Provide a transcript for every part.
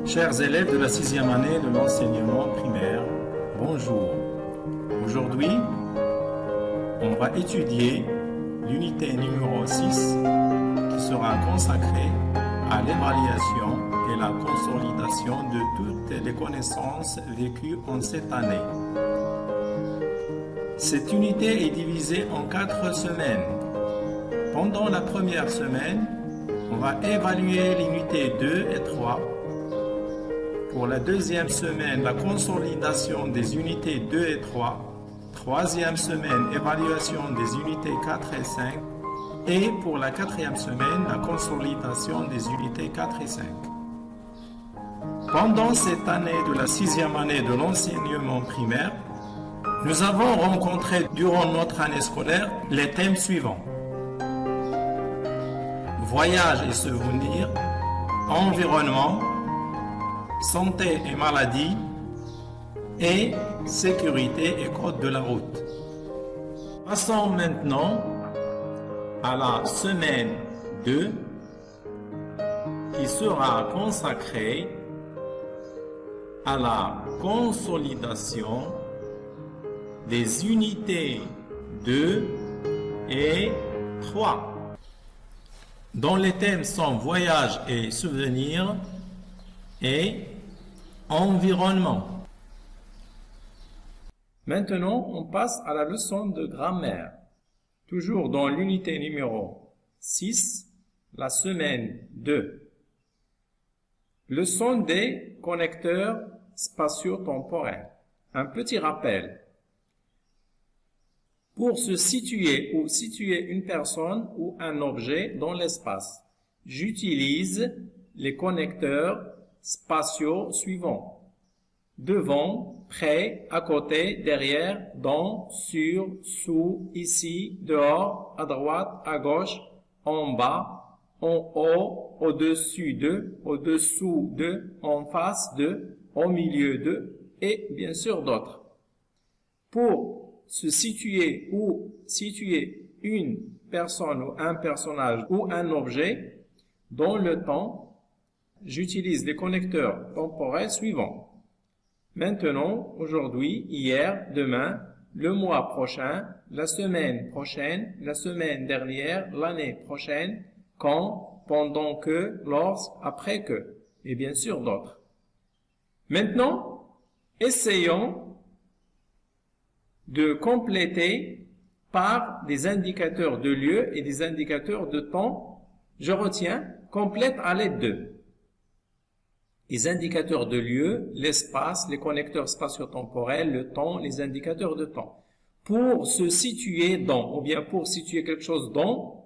Chers élèves de la 6e année de l'enseignement primaire, bonjour. Aujourd'hui, on va étudier l'unité numéro 6 qui sera consacrée à l'évaluation et la consolidation de toutes les connaissances vécues en cette année. Cette unité est divisée en 4 semaines. Pendant la première semaine, on va évaluer l'unité 2 et 3. Pour la deuxième semaine, la consolidation des unités 2 et 3. Troisième semaine, évaluation des unités 4 et 5. Et pour la quatrième semaine, la consolidation des unités 4 et 5. Pendant cette année de la 6e année de l'enseignement primaire, nous avons rencontré durant notre année scolaire les thèmes suivants. Voyage et souvenirs, environnement, santé et maladie, et sécurité et code de la route. Passons maintenant à la semaine 2 qui sera consacrée à la consolidation des unités 2 et 3. Dont les thèmes sont voyage et souvenirs et environnement. Maintenant, on passe à la leçon de grammaire. Toujours dans l'unité numéro 6, la semaine 2. Leçon des connecteurs spatio-temporels. Un petit rappel. Pour se situer ou situer une personne ou un objet dans l'espace, j'utilise les connecteurs spatiaux suivants. Devant, près, à côté, derrière, dans, sur, sous, ici, dehors, à droite, à gauche, en bas, en haut, au-dessus de, au-dessous de, en face de, au milieu de, et bien sûr d'autres. Pour se situer ou situer une personne ou un personnage ou un objet dans le temps, j'utilise les connecteurs temporels suivants. Maintenant, aujourd'hui, hier, demain, le mois prochain, la semaine prochaine, la semaine dernière, l'année prochaine, quand, pendant que, lorsque, après que, et bien sûr d'autres. Maintenant, essayons de compléter par des indicateurs de lieu et des indicateurs de temps. Je retiens, complète à l'aide de les indicateurs de lieu, l'espace, les connecteurs spatio-temporels, le temps, les indicateurs de temps. Pour se situer dans, ou bien pour situer quelque chose dans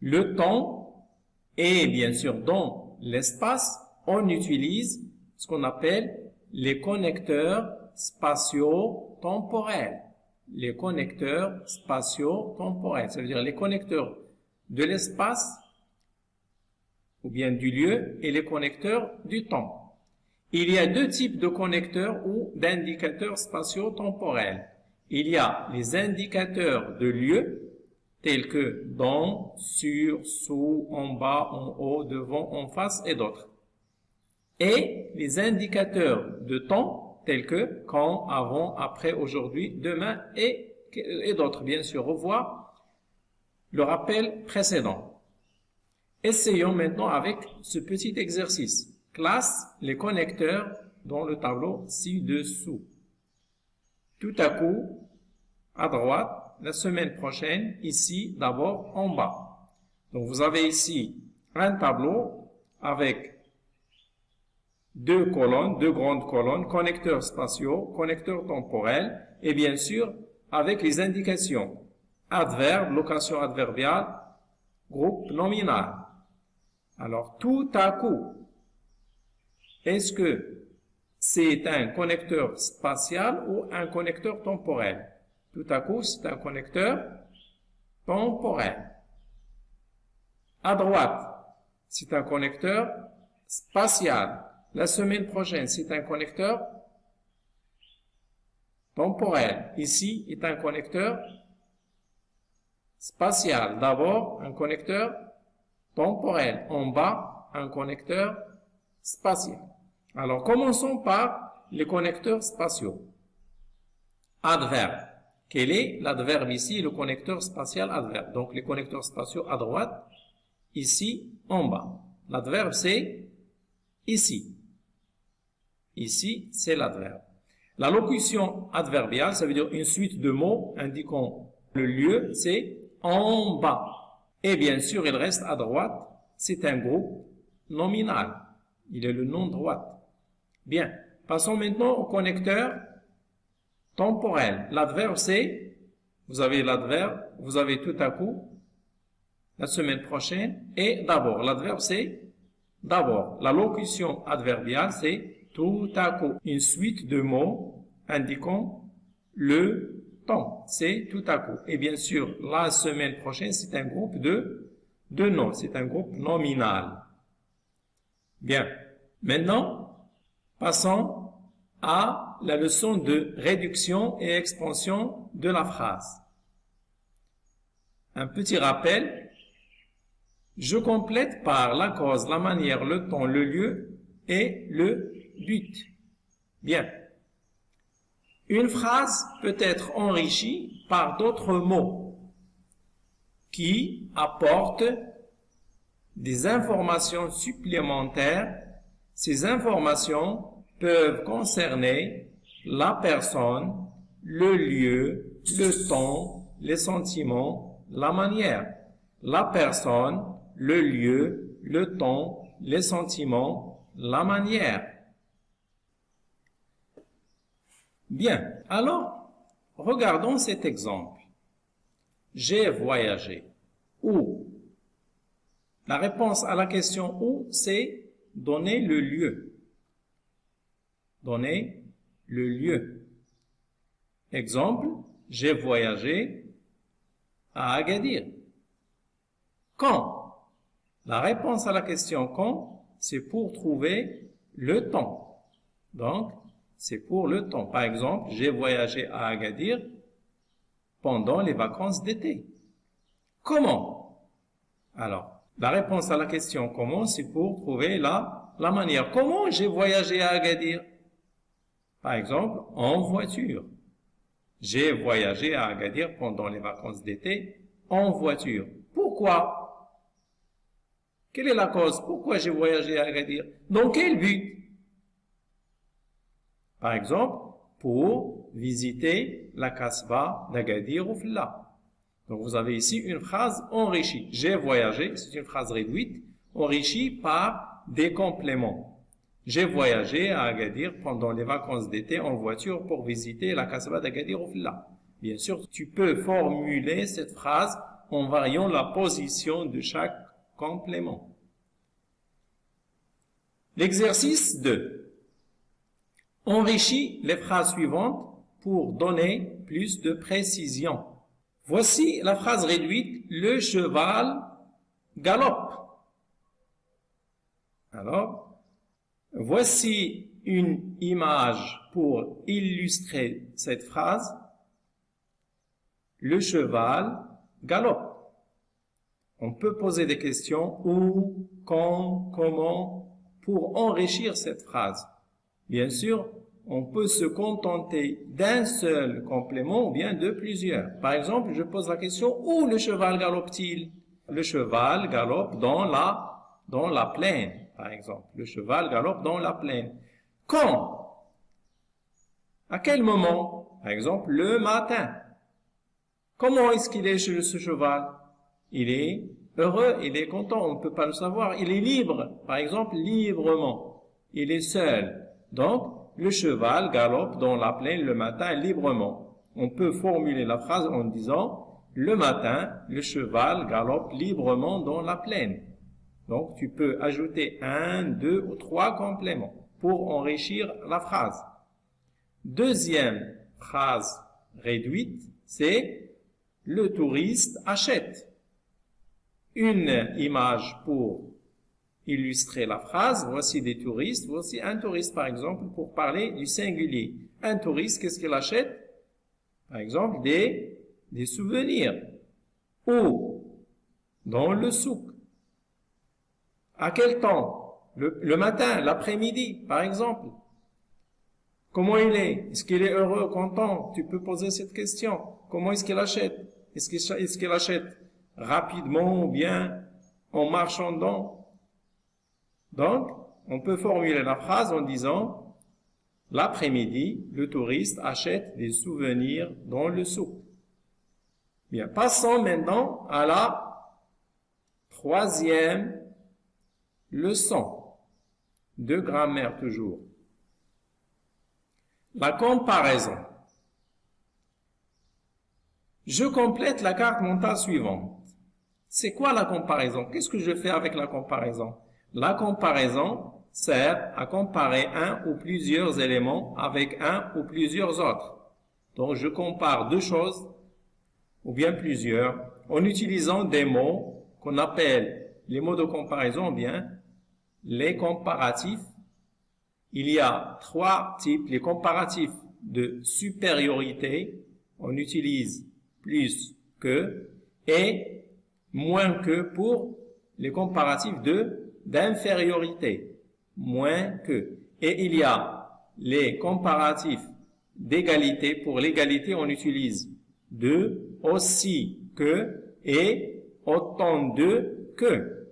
le temps et bien sûr dans l'espace, on utilise ce qu'on appelle les connecteurs spatio-temporels. Les connecteurs spatio-temporels, ça veut dire les connecteurs de l'espace ou bien du lieu et les connecteurs du temps. Il y a deux types de connecteurs ou d'indicateurs spatio-temporels. Il y a les indicateurs de lieu tels que dans, sur, sous, en bas, en haut, devant, en face et d'autres. Et les indicateurs de temps tels que quand, avant, après, aujourd'hui, demain et d'autres. Bien sûr, revoir le rappel précédent. Essayons maintenant avec ce petit exercice. Classe les connecteurs dans le tableau ci-dessous. Tout à coup, à droite, la semaine prochaine, ici, d'abord, en bas. Donc, vous avez ici un tableau avec deux colonnes, deux grandes colonnes, connecteurs spatiaux, connecteurs temporels, et bien sûr, avec les indications adverbe, location adverbiale, groupe nominal. Alors, tout à coup, est-ce que c'est un connecteur spatial ou un connecteur temporel? Tout à coup, c'est un connecteur temporel. À droite, c'est un connecteur spatial. La semaine prochaine, c'est un connecteur temporel. Ici, est un connecteur spatial. D'abord, un connecteur temporel. En bas, un connecteur spatial. Alors, commençons par les connecteurs spatiaux. Adverbe. Quel est l'adverbe ici, le connecteur spatial adverbe? Donc, les connecteurs spatiaux à droite, ici, en bas. L'adverbe, c'est ici. Ici, c'est l'adverbe. La locution adverbiale, ça veut dire une suite de mots indiquant le lieu, c'est en bas. Et bien sûr, il reste à droite, c'est un groupe nominal. Il est le nom droite. Bien, passons maintenant au connecteur temporel. L'adverbe, c'est, vous avez l'adverbe, vous avez tout à coup, la semaine prochaine, et d'abord. L'adverbe, c'est d'abord. La locution adverbiale, c'est tout à coup. Une suite de mots indiquant le temps. C'est tout à coup. Et bien sûr, la semaine prochaine, c'est un groupe de noms. C'est un groupe nominal. Bien. Maintenant, passons à la leçon de réduction et expansion de la phrase. Un petit rappel. Je complète par la cause, la manière, le temps, le lieu et le but. Bien. Une phrase peut être enrichie par d'autres mots qui apportent des informations supplémentaires. Ces informations peuvent concerner la personne, le lieu, le temps, les sentiments, la manière. La personne, le lieu, le temps, les sentiments, la manière. Bien, alors, regardons cet exemple. J'ai voyagé. Où? La réponse à la question où, c'est donner le lieu. Donner le lieu. Exemple, j'ai voyagé à Agadir. Quand? La réponse à la question quand, c'est pour trouver le temps. Donc, c'est pour le temps. Par exemple, j'ai voyagé à Agadir pendant les vacances d'été. Comment? Alors, la réponse à la question comment, c'est pour trouver la manière. Comment j'ai voyagé à Agadir? Par exemple, en voiture. J'ai voyagé à Agadir pendant les vacances d'été en voiture. Pourquoi? Quelle est la cause? Pourquoi j'ai voyagé à Agadir? Dans quel but? Par exemple, pour visiter la Kasbah d'Agadir ou Fla. Donc vous avez ici une phrase enrichie. J'ai voyagé, c'est une phrase réduite, enrichie par des compléments. J'ai voyagé à Agadir pendant les vacances d'été en voiture pour visiter la Kasbah d'Agadir ou Fla. Bien sûr, tu peux formuler cette phrase en variant la position de chaque complément. L'exercice 2. Enrichis les phrases suivantes pour donner plus de précision. Voici la phrase réduite, le cheval galope. Alors, voici une image pour illustrer cette phrase. Le cheval galope. On peut poser des questions où, quand, comment, pour enrichir cette phrase. Bien sûr, on peut se contenter d'un seul complément ou bien de plusieurs. Par exemple, je pose la question, où le cheval galope-t-il? Le cheval galope dans la plaine, par exemple. Le cheval galope dans la plaine. Quand? À quel moment? Par exemple, le matin. Comment est-ce qu'il est ce cheval? Il est heureux, il est content, on ne peut pas le savoir. Il est libre, par exemple, librement. Il est seul. Donc, le cheval galope dans la plaine le matin librement. On peut formuler la phrase en disant « Le matin, le cheval galope librement dans la plaine ». Donc, tu peux ajouter 1, 2 ou 3 compléments pour enrichir la phrase. Deuxième phrase réduite, c'est « Le touriste achète ». Une image pour illustrer la phrase, voici des touristes, voici un touriste par exemple pour parler du singulier. Un touriste, qu'est-ce qu'il achète? Par exemple, des souvenirs. Où? Dans le souk. À quel temps? le matin, l'après-midi, par exemple. Comment il est? Est-ce qu'il est heureux, content? Tu peux poser cette question. Comment est-ce qu'il achète? Est-ce qu'il achète rapidement ou bien en marchandant? Donc, on peut formuler la phrase en disant « L'après-midi, le touriste achète des souvenirs dans le souk. » Bien, passons maintenant à la troisième leçon de grammaire toujours. La comparaison. Je complète la carte mentale suivante. C'est quoi la comparaison? Qu'est-ce que je fais avec la comparaison? La comparaison sert à comparer un ou plusieurs éléments avec un ou plusieurs autres. Donc, je compare deux choses ou bien plusieurs en utilisant des mots qu'on appelle les mots de comparaison ou bien les comparatifs. Il y a trois types. Les comparatifs de supériorité, on utilise plus que et moins que pour les comparatifs d'infériorité, moins que. Et il y a les comparatifs d'égalité. Pour l'égalité, on utilise de, aussi que et autant de que.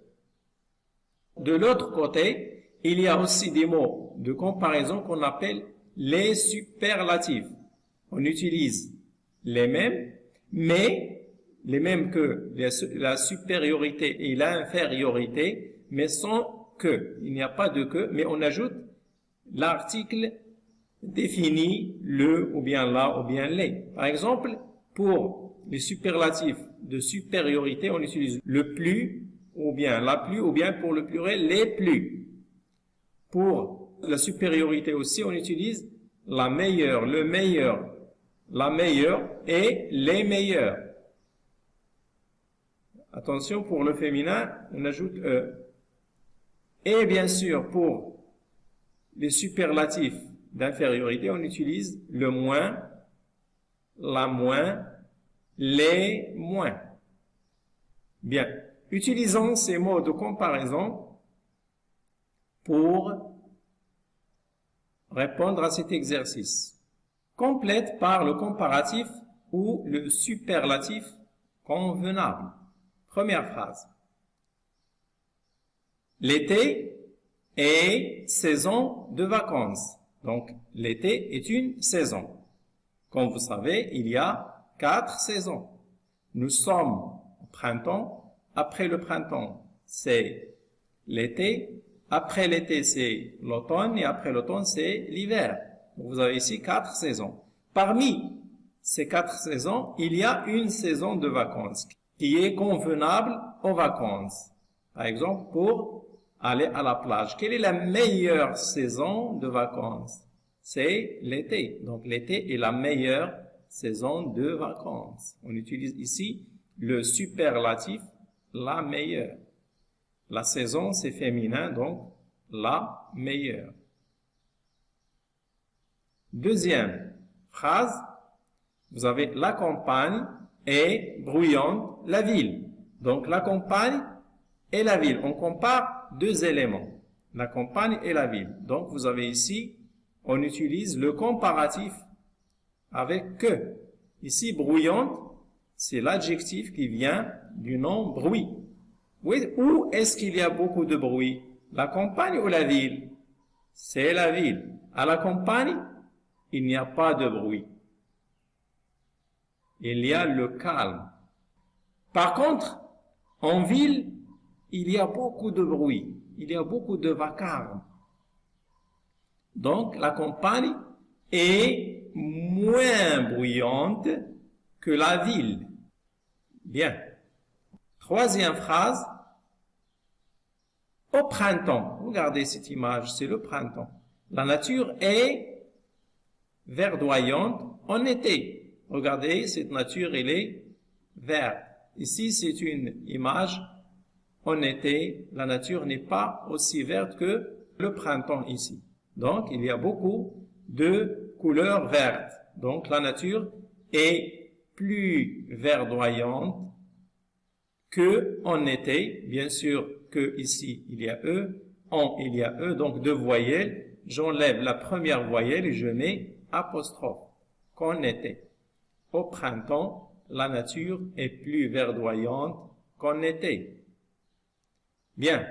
De l'autre côté, il y a aussi des mots de comparaison qu'on appelle les superlatifs. On utilise les mêmes, mais les mêmes que la supériorité et l'infériorité, mais sans que. Il n'y a pas de que, mais on ajoute l'article définit le ou bien la ou bien les. Par exemple, pour les superlatifs de supériorité, on utilise le plus ou bien la plus ou bien pour le pluriel les plus. Pour la supériorité aussi, on utilise la meilleure, le meilleur, la meilleure et les meilleurs. Attention, pour le féminin, on ajoute E. Et bien sûr, pour les superlatifs d'infériorité, on utilise le moins, la moins, les moins. Bien, utilisons ces mots de comparaison pour répondre à cet exercice. Complète par le comparatif ou le superlatif convenable. Première phrase. L'été est saison de vacances. Donc, l'été est une saison. Comme vous savez, il y a 4 saisons. Nous sommes au printemps. Après le printemps, c'est l'été. Après l'été, c'est l'automne. Et après l'automne, c'est l'hiver. Vous avez ici 4 saisons. Parmi ces 4 saisons, il y a une saison de vacances qui est convenable aux vacances. Par exemple, pour aller à la plage. Quelle est la meilleure saison de vacances? C'est l'été. Donc, l'été est la meilleure saison de vacances. On utilise ici le superlatif, la meilleure. La saison, c'est féminin, donc la meilleure. Deuxième phrase, vous avez la campagne est bruyante, la ville. Donc, la campagne et la ville. On compare deux éléments, la campagne et la ville. Donc, vous avez ici, on utilise le comparatif avec que. Ici, bruyante, c'est l'adjectif qui vient du nom bruit. Oui, où est-ce qu'il y a beaucoup de bruit? La campagne ou la ville? C'est la ville. À la campagne, il n'y a pas de bruit. Il y a le calme. Par contre, en ville, il y a beaucoup de bruit. Il y a beaucoup de vacarme. Donc, la campagne est moins bruyante que la ville. Bien. Troisième phrase. Au printemps. Regardez cette image, c'est le printemps. La nature est verdoyante en été. Regardez, cette nature, elle est verte. Ici, c'est une image. En été, la nature n'est pas aussi verte que le printemps ici. Donc, il y a beaucoup de couleurs vertes. Donc, la nature est plus verdoyante que en été. Bien sûr que ici, il y a E. on, il y a E, donc deux voyelles. J'enlève la première voyelle et je mets apostrophe. Qu'on était. Au printemps, la nature est plus verdoyante qu'on était. Bien.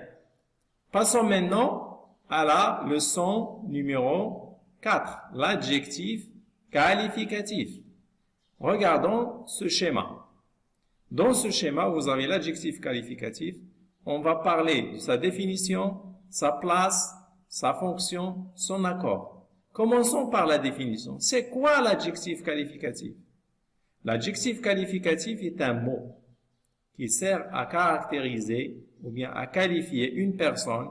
Passons maintenant à la leçon numéro 4, l'adjectif qualificatif. Regardons ce schéma. Dans ce schéma, vous avez l'adjectif qualificatif. On va parler de sa définition, sa place, sa fonction, son accord. Commençons par la définition. C'est quoi l'adjectif qualificatif? L'adjectif qualificatif est un mot qui sert à caractériser ou bien à qualifier une personne,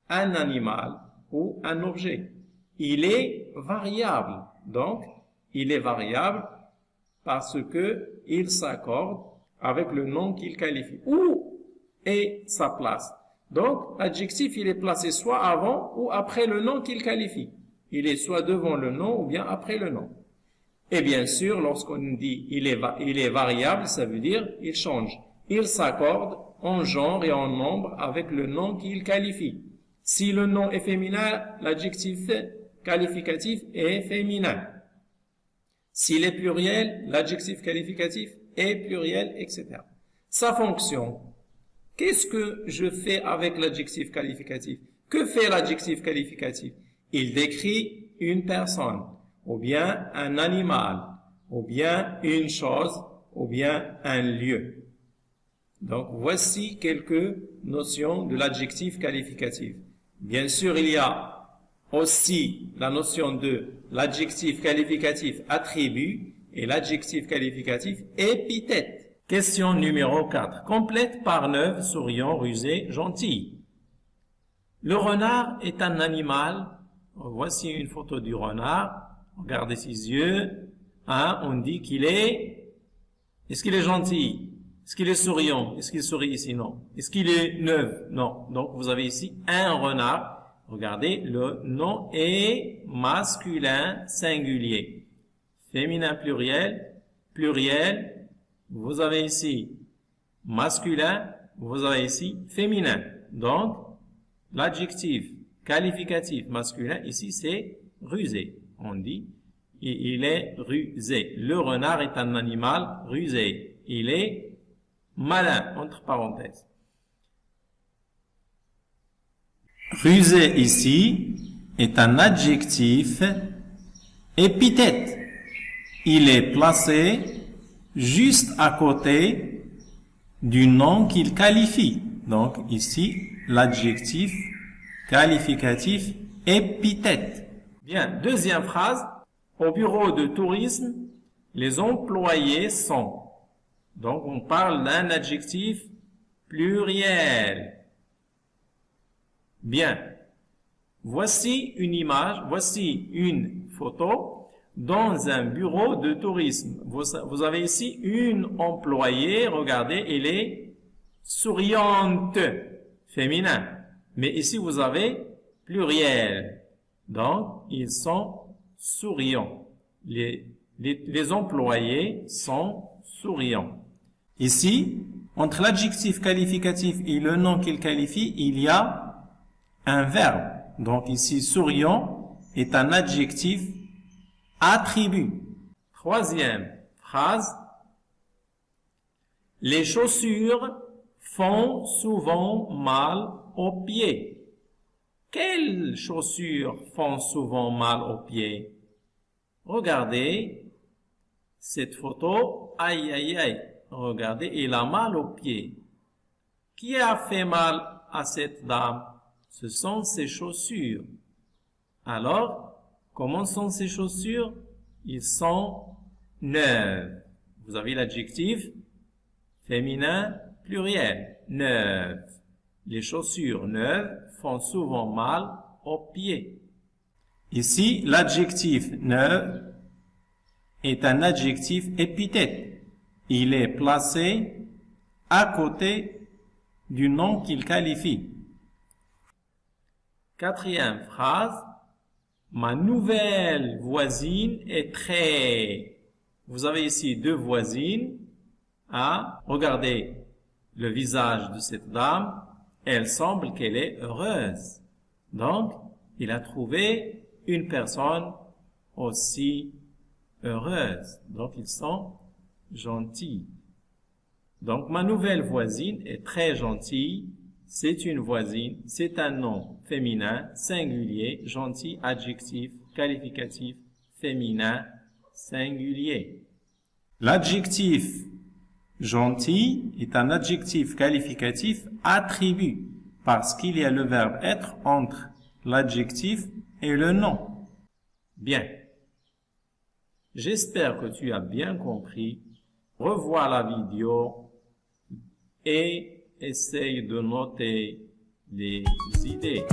un animal ou un objet. Il est variable. Donc, il est variable parce que il s'accorde avec le nom qu'il qualifie. Où est sa place? Donc, l'adjectif, il est placé soit avant ou après le nom qu'il qualifie. Il est soit devant le nom ou bien après le nom. Et bien sûr, lorsqu'on dit il est variable, ça veut dire il change. Il s'accorde en genre et en nombre avec le nom qu'il qualifie. Si le nom est féminin, l'adjectif qualificatif est féminin. S'il est pluriel, l'adjectif qualificatif est pluriel, etc. Sa fonction. Qu'est-ce que je fais avec l'adjectif qualificatif? Que fait l'adjectif qualificatif? Il décrit une personne, ou bien un animal, ou bien une chose, ou bien un lieu. Donc, voici quelques notions de l'adjectif qualificatif. Bien sûr, il y a aussi la notion de l'adjectif qualificatif attribut et l'adjectif qualificatif épithète. Question numéro 4. Complète par 9, souriant, rusé, gentil. Le renard est un animal. Voici une photo du renard. Regardez ses yeux. On dit qu'il est... Est-ce qu'il est gentil? Est-ce qu'il est souriant? Est-ce qu'il sourit ici? Non. Est-ce qu'il est neuf? Non. Donc, vous avez ici un renard. Regardez, le nom est masculin singulier. Féminin pluriel, pluriel. Vous avez ici masculin, vous avez ici féminin. Donc, l'adjectif qualificatif masculin, ici, c'est rusé. On dit, il est rusé. Le renard est un animal rusé. Il est malin, entre parenthèses. Rusé ici est un adjectif épithète. Il est placé juste à côté du nom qu'il qualifie. Donc ici, l'adjectif qualificatif épithète. Bien, deuxième phrase. Au bureau de tourisme, les employés sont. Donc on parle d'un adjectif pluriel. Bien. Voici une image, voici une photo dans un bureau de tourisme. Vous avez ici une employée, regardez, elle est souriante, féminin. Mais ici, vous avez pluriel. Donc, ils sont souriants. Les employés sont souriants. Ici, entre l'adjectif qualificatif et le nom qu'il qualifie, il y a un verbe. Donc ici, souriant est un adjectif attribut. Troisième phrase. Les chaussures font souvent mal aux pieds. Quelles chaussures font souvent mal aux pieds? Regardez cette photo. Aïe, aïe, aïe. Regardez, il a mal aux pieds. Qui a fait mal à cette dame? Ce sont ses chaussures. Alors, comment sont ces chaussures? Ils sont neuves. Vous avez l'adjectif féminin pluriel, neuve. Les chaussures neuves font souvent mal aux pieds. Ici, l'adjectif neuve est un adjectif épithète. Il est placé à côté du nom qu'il qualifie. Quatrième phrase. Ma nouvelle voisine est très... Vous avez ici deux voisines. Regardez le visage de cette dame. Elle semble qu'elle est heureuse. Donc, il a trouvé une personne aussi heureuse. Donc, ils sont gentils. Donc, ma nouvelle voisine est très gentille. C'est une voisine. C'est un nom féminin, singulier, gentil, adjectif, qualificatif, féminin, singulier. L'adjectif gentil est un adjectif qualificatif attribut parce qu'il y a le verbe être entre l'adjectif et le nom. Bien. J'espère que tu as bien compris. Revois la vidéo et essaye de noter les idées.